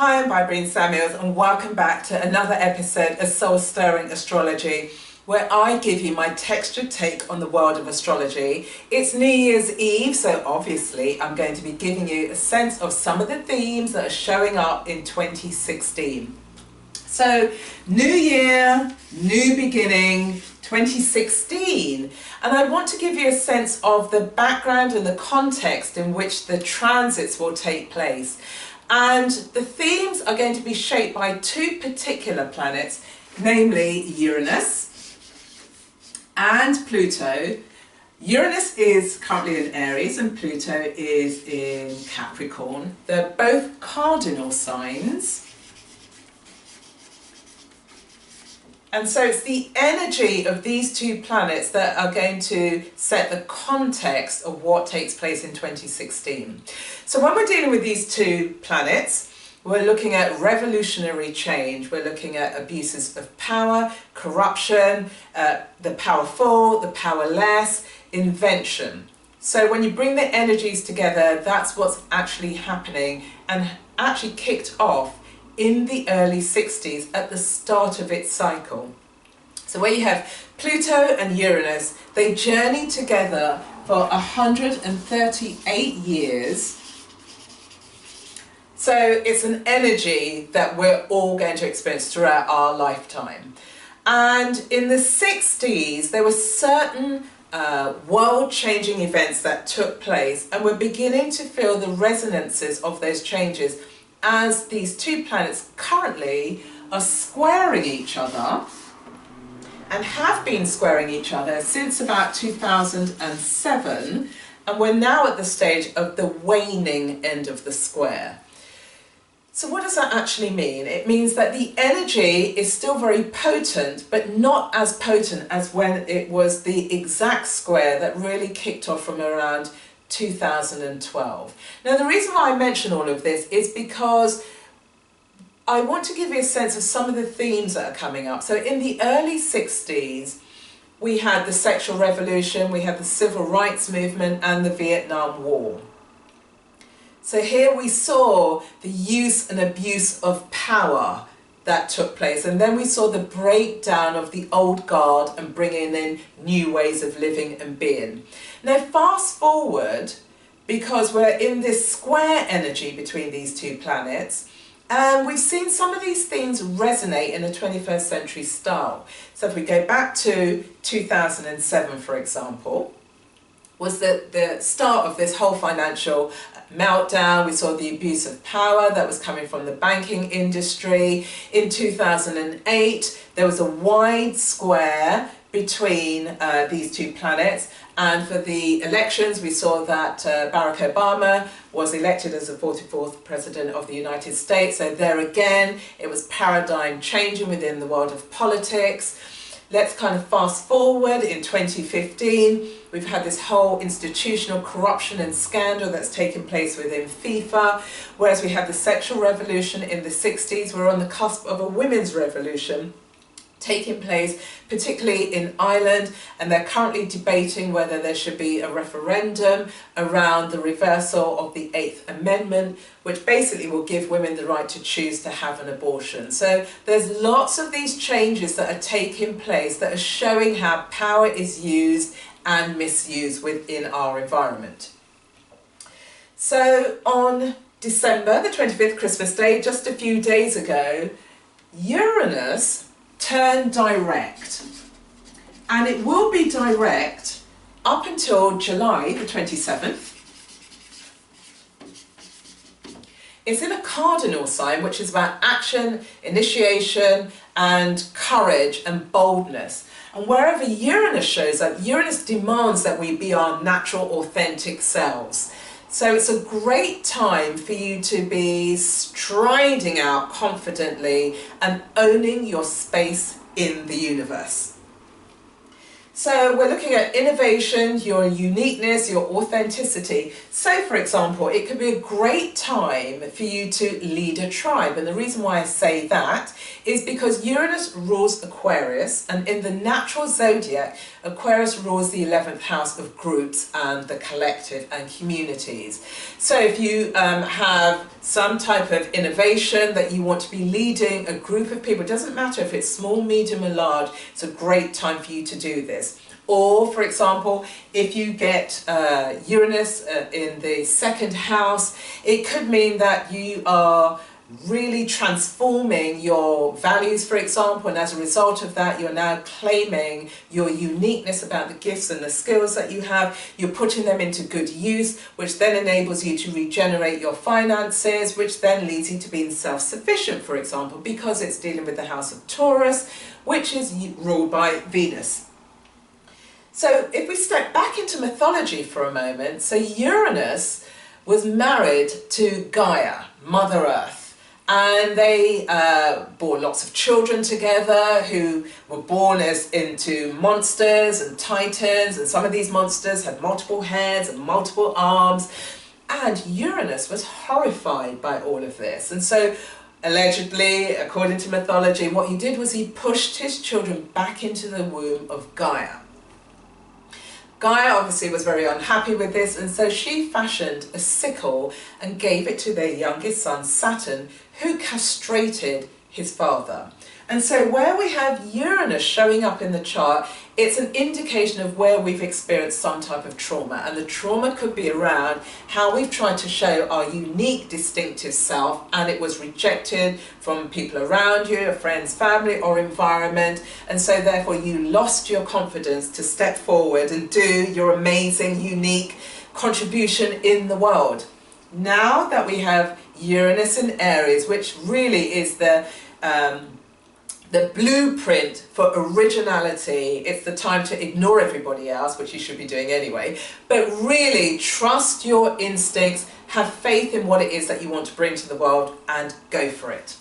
Hi, I'm Bybreen Samuels and welcome back to another episode of Soul Stirring Astrology, where I give you my textured take on the world of astrology. It's New Year's Eve, so obviously I'm going to be giving you a sense of some of the themes that are showing up in 2016. So, new year, new beginning, 2016. And I want to give you a sense of the background and the context in which the transits will take place. And the themes are going to be shaped by two particular planets, namely Uranus and Pluto. Uranus is currently in Aries and Pluto is in Capricorn. They're both cardinal signs. And so it's the energy of these two planets that are going to set the context of what takes place in 2016. So when we're dealing with these two planets, we're looking at revolutionary change. We're looking at abuses of power, corruption, the powerful, the powerless, invention. So when you bring the energies together, that's what's actually happening and actually kicked off in the early 60s at the start of its cycle. So where you have Pluto and Uranus, they journey together for 138 years. So it's an energy that we're all going to experience throughout our lifetime. And in the 60s, there were certain world-changing events that took place, and we're beginning to feel the resonances of those changes as these two planets currently are squaring each other and have been squaring each other since about 2007, and we're now at the stage of the waning end of the square. So what does that actually mean? It means that the energy is still very potent, but not as potent as when it was the exact square that really kicked off from around 2012. Now, the reason why I mention all of this is because I want to give you a sense of some of the themes that are coming up. So in the early 60s, we had the sexual revolution, we had the civil rights movement and the Vietnam War. So here we saw the use and abuse of power that took place, and then we saw the breakdown of the old guard and bringing in new ways of living and being. Now fast forward, because we're in this square energy between these two planets, and we've seen some of these themes resonate in a 21st century style. So if we go back to 2007, for example, was the start of this whole financial meltdown. We saw the abuse of power that was coming from the banking industry. In 2008, there was a wide square between these two planets, and for the elections we saw that Barack Obama was elected as the 44th President of the United States. So there again, it was paradigm changing within the world of politics. Let's kind of fast forward in 2015, we've had this whole institutional corruption and scandal that's taken place within FIFA, whereas we had the sexual revolution in the 60s, we're on the cusp of a women's revolution taking place, particularly in Ireland, and they're currently debating whether there should be a referendum around the reversal of the 8th Amendment, which basically will give women the right to choose to have an abortion. So there's lots of these changes that are taking place that are showing how power is used and misused within our environment. So on December the 25th, Christmas Day, just a few days ago, Uranus turned direct, and it will be direct up until July the 27th. It's in a cardinal sign, which is about action, initiation and courage and boldness. And wherever Uranus shows up, Uranus demands that we be our natural, authentic selves. So it's a great time for you to be striding out confidently and owning your space in the universe. So we're looking at innovation, your uniqueness, your authenticity. So for example, it could be a great time for you to lead a tribe. And the reason why I say that is because Uranus rules Aquarius, and in the natural zodiac, Aquarius rules the 11th house of groups and the collective and communities. So if you have some type of innovation that you want to be leading a group of people. It doesn't matter if it's small, medium or large, it's a great time for you to do this. Or, for example, if you get Uranus in the second house, it could mean that you are really transforming your values, for example, and as a result of that, you're now claiming your uniqueness about the gifts and the skills that you have. You're putting them into good use, which then enables you to regenerate your finances, which then leads you to being self-sufficient, for example, because it's dealing with the house of Taurus, which is ruled by Venus. So if we step back into mythology for a moment, so Uranus was married to Gaia, Mother Earth, and they bore lots of children together who were born into monsters and titans, and some of these monsters had multiple heads and multiple arms, and Uranus was horrified by all of this. And so allegedly, according to mythology, what he did was he pushed his children back into the womb of Gaia. Gaia obviously was very unhappy with this, and so she fashioned a sickle and gave it to their youngest son, Saturn, who castrated his father. And so where we have Uranus showing up in the chart, it's an indication of where we've experienced some type of trauma. And the trauma could be around how we've tried to show our unique, distinctive self, and it was rejected from people around you, a friend's family or environment. And so therefore you lost your confidence to step forward and do your amazing, unique contribution in the world. Now that we have Uranus in Aries, which really is the blueprint for originality, it's the time to ignore everybody else, which you should be doing anyway, but really trust your instincts, have faith in what it is that you want to bring to the world and go for it.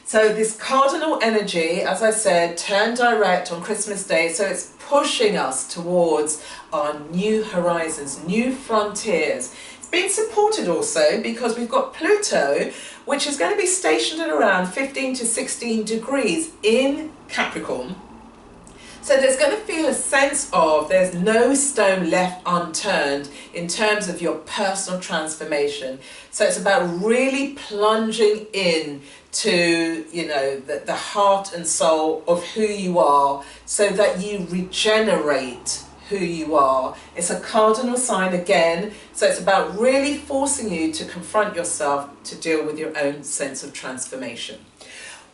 So this cardinal energy, as I said, turned direct on Christmas Day, so it's pushing us towards our new horizons, new frontiers. It's being supported also because we've got Pluto, which is going to be stationed at around 15 to 16 degrees in Capricorn. So there's going to feel a sense of there's no stone left unturned in terms of your personal transformation. So it's about really plunging in to, you know, the heart and soul of who you are so that you regenerate who you are. It's a cardinal sign again, so it's about really forcing you to confront yourself to deal with your own sense of transformation.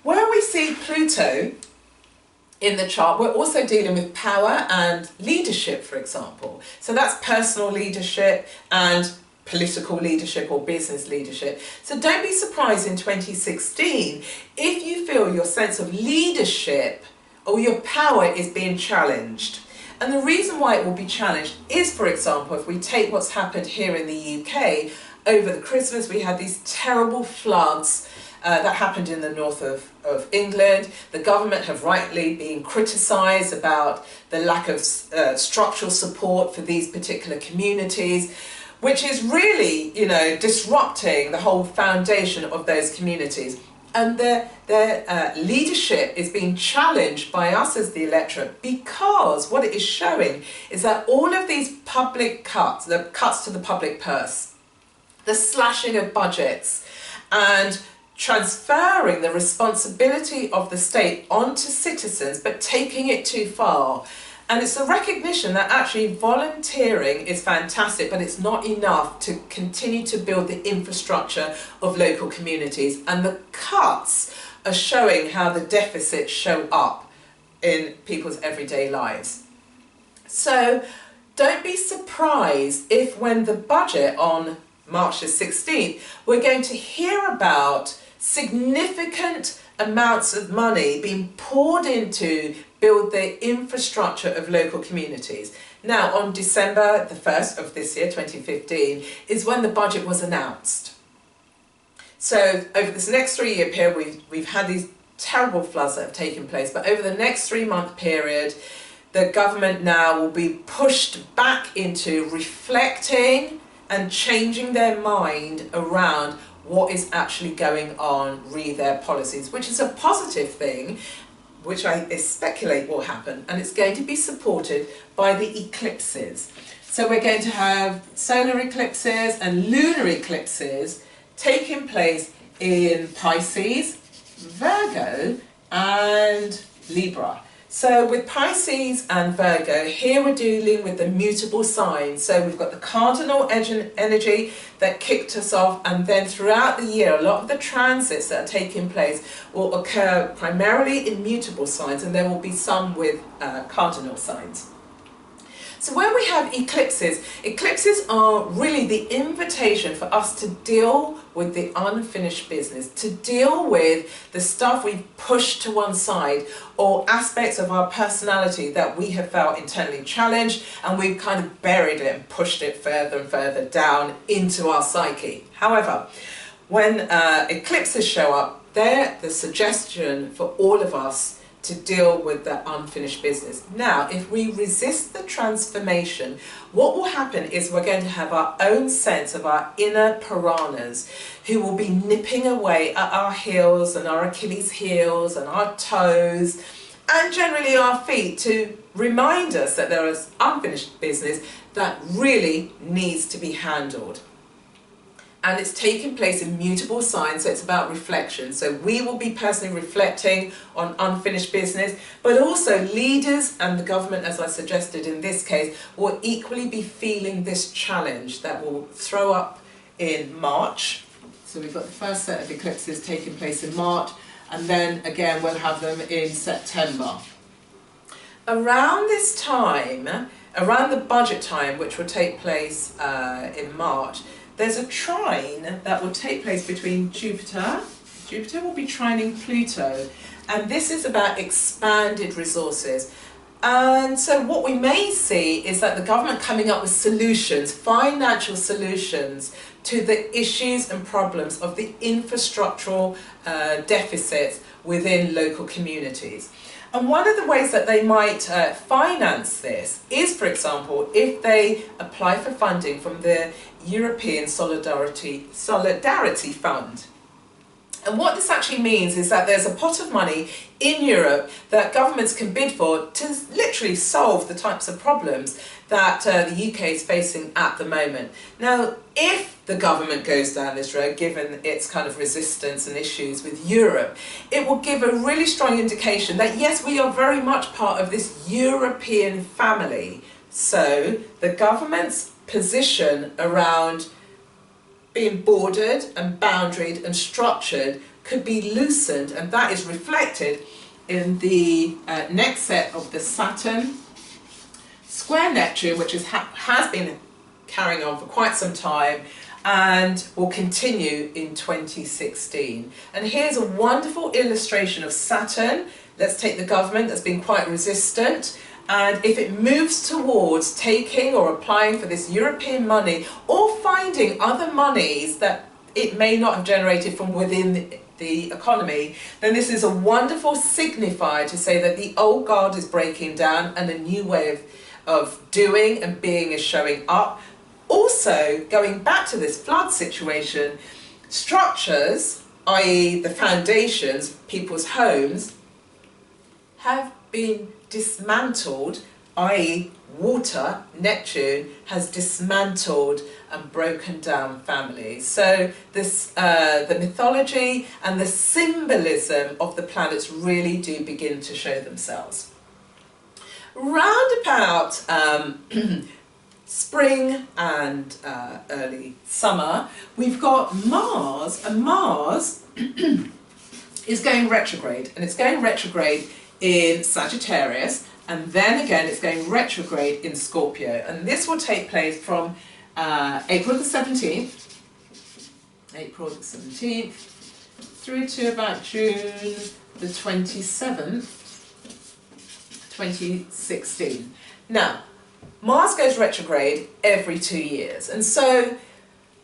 Where we see Pluto in the chart, we're also dealing with power and leadership, for example. So that's personal leadership and political leadership or business leadership. So don't be surprised in 2016 if you feel your sense of leadership or your power is being challenged. And the reason why it will be challenged is, for example, if we take what's happened here in the UK, over the Christmas we had these terrible floods that happened in the north of England. The government have rightly been criticised about the lack of structural support for these particular communities, which is really, you know, disrupting the whole foundation of those communities. And their leadership is being challenged by us as the electorate, because what it is showing is that all of these public cuts, the cuts to the public purse, the slashing of budgets and transferring the responsibility of the state onto citizens, but taking it too far. And it's a recognition that actually volunteering is fantastic, but it's not enough to continue to build the infrastructure of local communities. And the cuts are showing how the deficits show up in people's everyday lives. So don't be surprised if when the budget on March the 16th, we're going to hear about significant amounts of money being poured into build the infrastructure of local communities. Now, on December the 1st of this year, 2015, is when the budget was announced. So over this next 3-year period, we've had these terrible floods that have taken place, but over the next 3-month period, the government now will be pushed back into reflecting and changing their mind around what is actually going on, re their policies, which is a positive thing, which I speculate will happen, and it's going to be supported by the eclipses. So we're going to have solar eclipses and lunar eclipses taking place in Pisces, Virgo and Libra. So with Pisces and Virgo, here we're dealing with the mutable signs. So we've got the cardinal energy that kicked us off, and then throughout the year, a lot of the transits that are taking place will occur primarily in mutable signs, and there will be some with cardinal signs. So when we have eclipses, eclipses are really the invitation for us to deal with the unfinished business, to deal with the stuff we've pushed to one side, or aspects of our personality that we have felt internally challenged, and we've kind of buried it and pushed it further and further down into our psyche. However, when eclipses show up, they're the suggestion for all of us to deal with the unfinished business. Now, if we resist the transformation, what will happen is we're going to have our own sense of our inner piranhas who will be nipping away at our heels and our Achilles heels and our toes and generally our feet to remind us that there is unfinished business that really needs to be handled. And it's taking place in mutable signs, so it's about reflection. So we will be personally reflecting on unfinished business, but also leaders and the government, as I suggested in this case, will equally be feeling this challenge that will throw up in March. So we've got the first set of eclipses taking place in March, and then again we'll have them in September. Around this time, around the budget time, which will take place in March, there's a trine that will take place between Jupiter. Jupiter will be trining Pluto, and this is about expanded resources. And so what we may see is that the government coming up with solutions, financial solutions, to the issues and problems of the infrastructural deficits within local communities. And one of the ways that they might finance this is, for example, if they apply for funding from the European Solidarity Fund. And what this actually means is that there's a pot of money in Europe that governments can bid for to literally solve the types of problems that the UK is facing at the moment. Now, if the government goes down this road, given its kind of resistance and issues with Europe, it will give a really strong indication that yes, we are very much part of this European family. So the government's position around being bordered and boundaried and structured could be loosened, and that is reflected in the next set of the Saturn square Neptune, which has been carrying on for quite some time and will continue in 2016. And here's a wonderful illustration of Saturn. Let's take the government that's been quite resistant, and if it moves towards taking or applying for this European money or finding other monies that it may not have generated from within the economy, then this is a wonderful signifier to say that the old guard is breaking down and a new way of doing and being is showing up. Also, going back to this flood situation, structures, i.e. the foundations, people's homes, have been dismantled, i.e. water, Neptune, has dismantled and broken down families. So this, the mythology and the symbolism of the planets really do begin to show themselves. Round about spring and early summer, we've got Mars, and Mars is going retrograde, and it's going retrograde in Sagittarius, and then again it's going retrograde in Scorpio, and this will take place from April the 17th through to about June the 27th, 2016. Now, Mars goes retrograde every 2 years, and so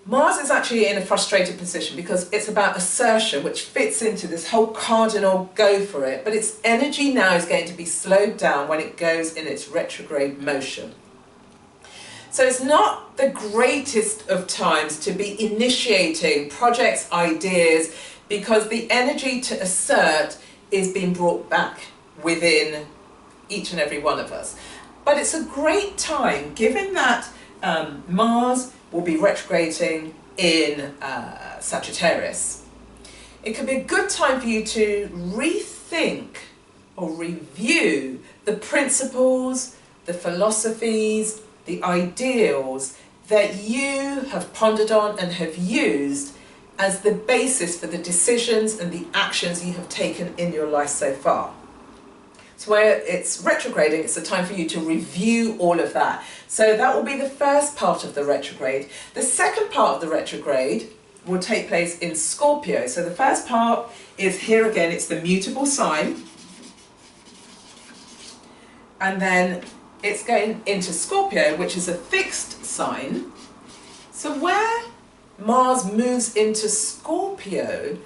Mars is actually in a frustrated position because it's about assertion, which fits into this whole cardinal go for it, but its energy now is going to be slowed down when it goes in its retrograde motion. So it's not the greatest of times to be initiating projects, ideas, because the energy to assert is being brought back within each and every one of us. But it's a great time, given that Mars will be retrograding in Sagittarius. It could be a good time for you to rethink or review the principles, the philosophies, the ideals that you have pondered on and have used as the basis for the decisions and the actions you have taken in your life so far. So where it's retrograding, it's a time for you to review all of that. So that will be the first part of the retrograde. The second part of the retrograde will take place in Scorpio. So the first part is here again, it's the mutable sign. And then it's going into Scorpio, which is a fixed sign. So where Mars moves into Scorpio,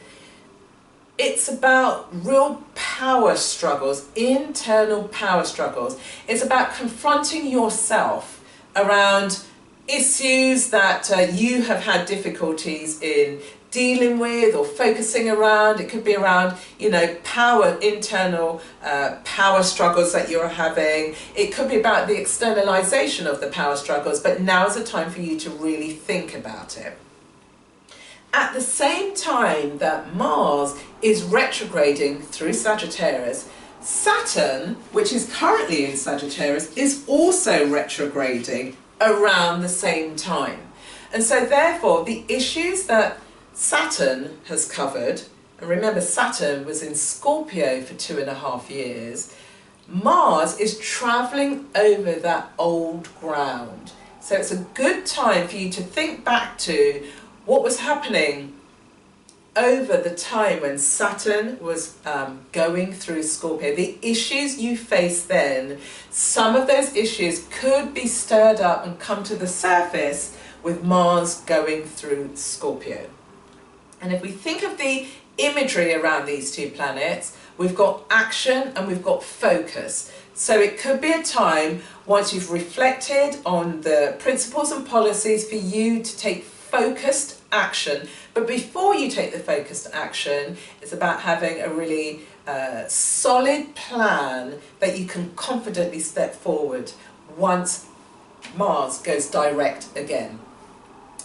it's about real power struggles, internal power struggles. It's about confronting yourself around issues that you have had difficulties in dealing with or focusing around. It could be around, you know, power, internal power struggles that you're having. It could be about the externalization of the power struggles, but now's the time for you to really think about it. At the same time that Mars is retrograding through Sagittarius, Saturn, which is currently in Sagittarius, is also retrograding around the same time. And so therefore the issues that Saturn has covered, and remember Saturn was in Scorpio for 2.5 years, Mars is travelling over that old ground. So it's a good time for you to think back to what was happening over the time when Saturn was going through Scorpio. The issues you faced then, some of those issues could be stirred up and come to the surface with Mars going through Scorpio. And if we think of the imagery around these two planets, we've got action and we've got focus. So it could be a time, once you've reflected on the principles and policies, for you to take focused action. But before you take the focused action, it's about having a really solid plan that you can confidently step forward once Mars goes direct again.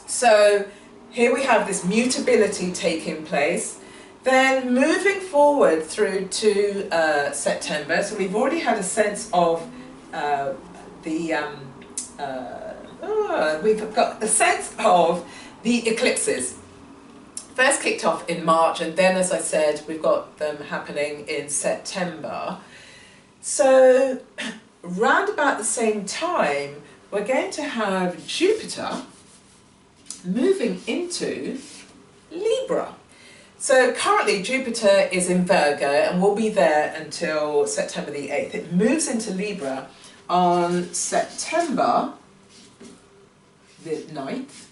So here we have this mutability taking place. Then moving forward through to September, so we've already had a sense of we've got the sense of the eclipses. First kicked off in March, and then, as I said, we've got them happening in September. So round about the same time, we're going to have Jupiter moving into Libra. So currently Jupiter is in Virgo and will be there until September the 8th. It moves into Libra on September the 9th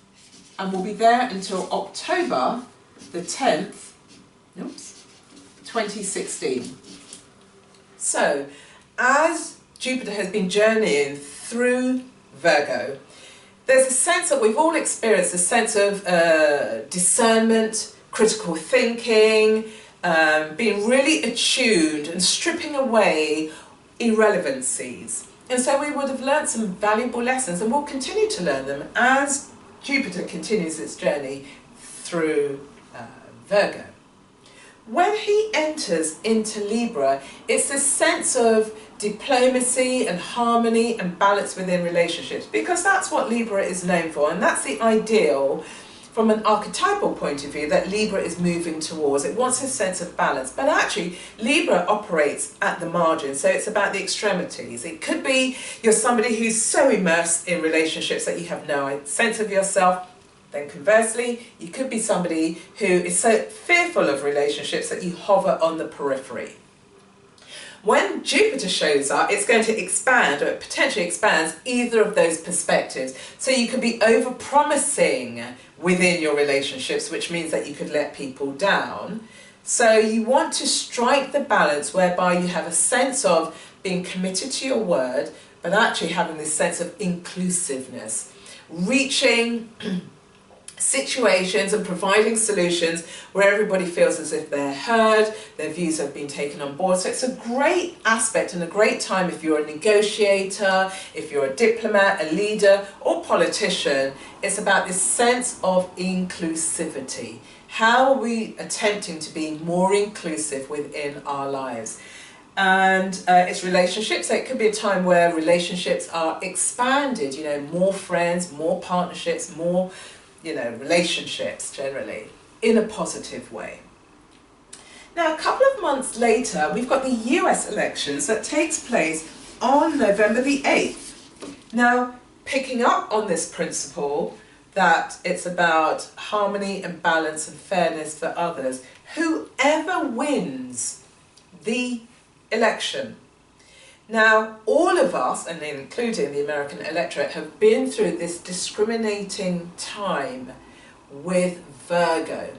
and will be there until October the 10th, 2016. So as Jupiter has been journeying through Virgo, there's a sense that we've all experienced, a sense of discernment, critical thinking, being really attuned and stripping away irrelevancies. And so we would have learnt some valuable lessons, and we'll continue to learn them as Jupiter continues its journey through Virgo. When he enters into Libra, it's a sense of diplomacy and harmony and balance within relationships, because that's what Libra is known for, and that's the ideal from an archetypal point of view that Libra is moving towards. It wants a sense of balance, but actually Libra operates at the margin, so it's about the extremities. It could be you're somebody who's so immersed in relationships that you have no sense of yourself. Then conversely, you could be somebody who is so fearful of relationships that you hover on the periphery. When Jupiter shows up, it's going to expand, or it potentially expands, either of those perspectives. So you could be over-promising within your relationships, which means that you could let people down. So you want to strike the balance whereby you have a sense of being committed to your word, but actually having this sense of inclusiveness, reaching situations and providing solutions where everybody feels as if they're heard, their views have been taken on board. So it's a great aspect and a great time if you're a negotiator, if you're a diplomat, a leader or politician. It's about this sense of inclusivity. How are we attempting to be more inclusive within our lives? And it's relationships. So it could be a time where relationships are expanded, you know, more friends, more partnerships, more, you know, relationships generally, in a positive way. Now, a couple of months later, we've got the US elections that takes place on November the 8th. Now, picking up on this principle that it's about harmony and balance and fairness for others, whoever wins the election. Now, all of us, and including the American electorate, have been through this discriminating time with Virgo.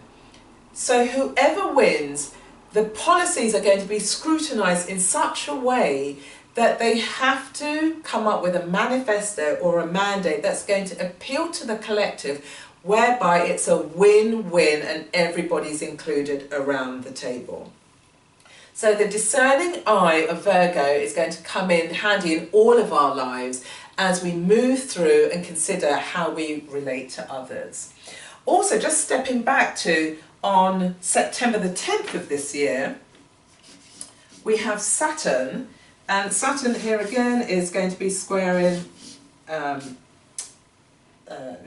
So whoever wins, the policies are going to be scrutinised in such a way that they have to come up with a manifesto or a mandate that's going to appeal to the collective, whereby it's a win-win and everybody's included around the table. So the discerning eye of Virgo is going to come in handy in all of our lives as we move through and consider how we relate to others. Also, just stepping back to on September the 10th of this year, we have Saturn, and Saturn here again is going to be squaring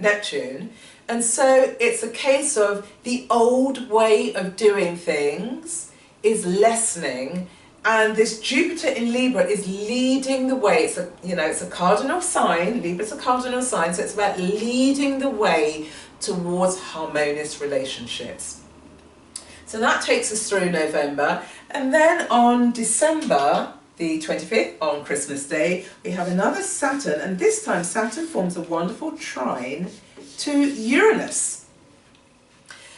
Neptune. And so it's a case of the old way of doing things is lessening, and this Jupiter in Libra is leading the way. It's a, you know, it's a cardinal sign. Libra's a cardinal sign, so it's about leading the way towards harmonious relationships. So that takes us through November, and then on December the 25th, on Christmas Day, we have another Saturn, and this time Saturn forms a wonderful trine to Uranus.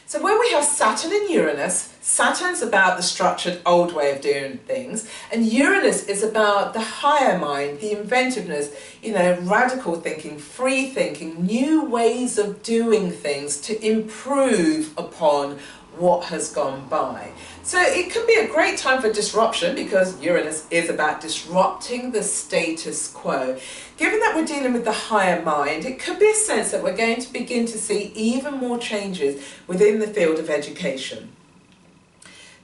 So when we have Saturn and Uranus, Saturn's about the structured old way of doing things, and Uranus is about the higher mind, the inventiveness, you know, radical thinking, free thinking, new ways of doing things to improve upon what has gone by. So it could be a great time for disruption, because Uranus is about disrupting the status quo. Given that we're dealing with the higher mind, it could be a sense that we're going to begin to see even more changes within the field of education.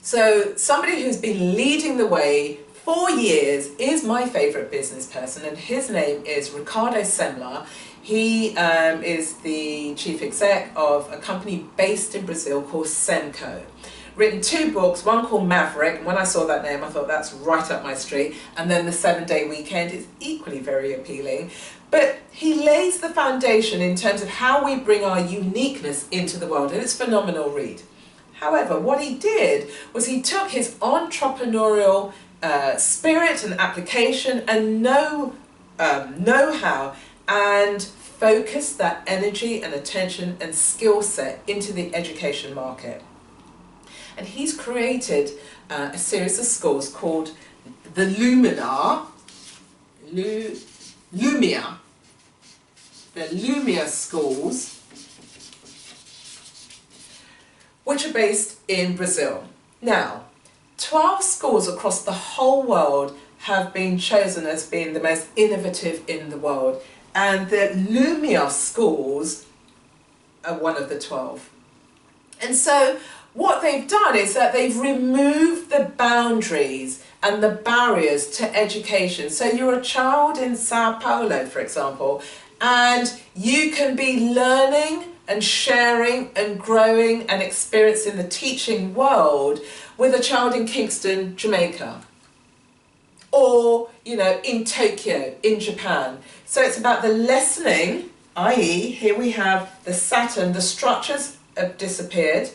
So somebody who's been leading the way for years is my favourite business person, and his name is Ricardo Semler. He is the chief exec of a company based in Brazil called Semco. Written 2 books, one called Maverick, and when I saw that name I thought that's right up my street, and then The 7-Day Weekend is equally very appealing. But he lays the foundation in terms of how we bring our uniqueness into the world, and it's a phenomenal read. However, what he did was he took his entrepreneurial spirit and application and know-how and focused that energy and attention and skill set into the education market. And he's created a series of schools called the Lumia schools, which are based in Brazil. Now, 12 schools across the whole world have been chosen as being the most innovative in the world, and the Lumia schools are one of the 12. And so what they've done is that they've removed the boundaries and the barriers to education. So you're a child in Sao Paulo, for example, and you can be learning and sharing and growing and experiencing the teaching world with a child in Kingston, Jamaica, or, you know, in Tokyo, in Japan. So it's about the lessening, i.e. here we have the Saturn, the structures have disappeared,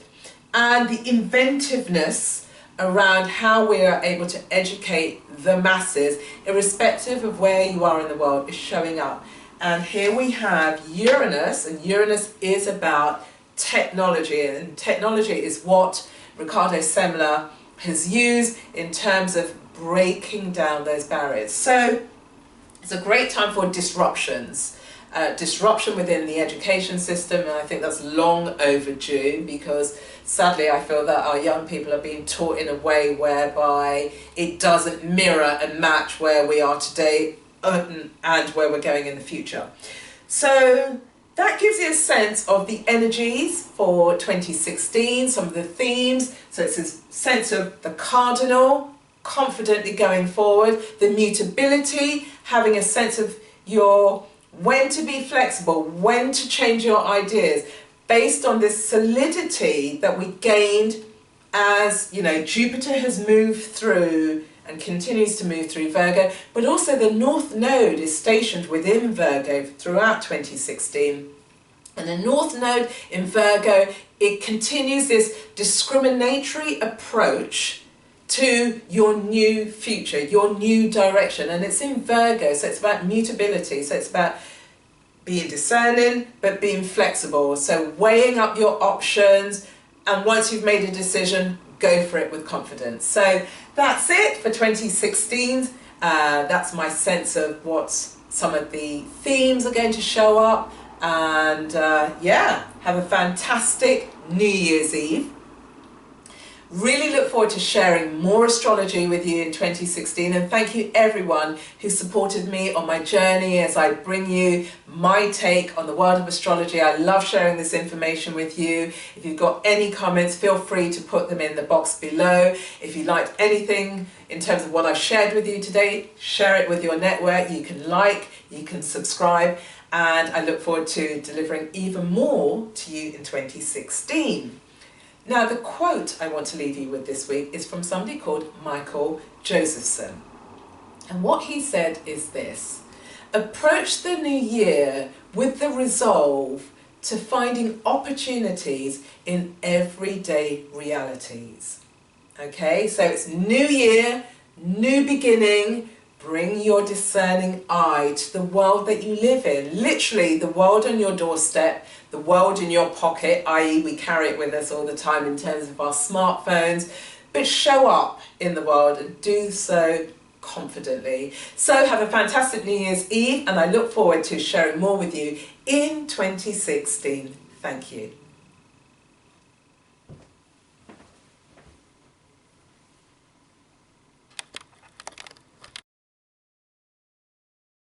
and the inventiveness around how we are able to educate the masses, irrespective of where you are in the world, is showing up. And here we have Uranus, and Uranus is about technology, and technology is what Ricardo Semler has used in terms of breaking down those barriers. So it's a great time for disruptions, disruption within the education system, and I think that's long overdue, because sadly I feel that our young people are being taught in a way whereby it doesn't mirror and match where we are today and where we're going in the future. So that gives you a sense of the energies for 2016, some of the themes. So it's a sense of the cardinal, confidently going forward, the mutability, having a sense of your when to be flexible, when to change your ideas, based on this solidity that we gained as, you know, Jupiter has moved through and continues to move through Virgo, but also the North Node is stationed within Virgo throughout 2016. And the North Node in Virgo, it continues this discriminatory approach to your new future, your new direction. And it's in Virgo, so it's about mutability, so it's about being discerning but being flexible, so weighing up your options, and once you've made a decision, go for it with confidence. So that's it for 2016. That's my sense of what some of the themes are going to show up. And yeah, have a fantastic New Year's Eve. Really look forward to sharing more astrology with you in 2016, and thank you everyone who supported me on my journey as I bring you my take on the world of astrology. I love sharing this information with you. If you've got any comments, feel free to put them in the box below. If you liked anything in terms of what I've shared with you today, share it with your network. You can like, you can subscribe, and I look forward to delivering even more to you in 2016. Now, the quote I want to leave you with this week is from somebody called Michael Josephson. And what he said is this: approach the new year with the resolve to finding opportunities in everyday realities. Okay, so it's new year, new beginning. Bring your discerning eye to the world that you live in. Literally, the world on your doorstep, the world in your pocket, i.e. we carry it with us all the time in terms of our smartphones, but show up in the world and do so confidently. So have a fantastic New Year's Eve, and I look forward to sharing more with you in 2016. Thank you.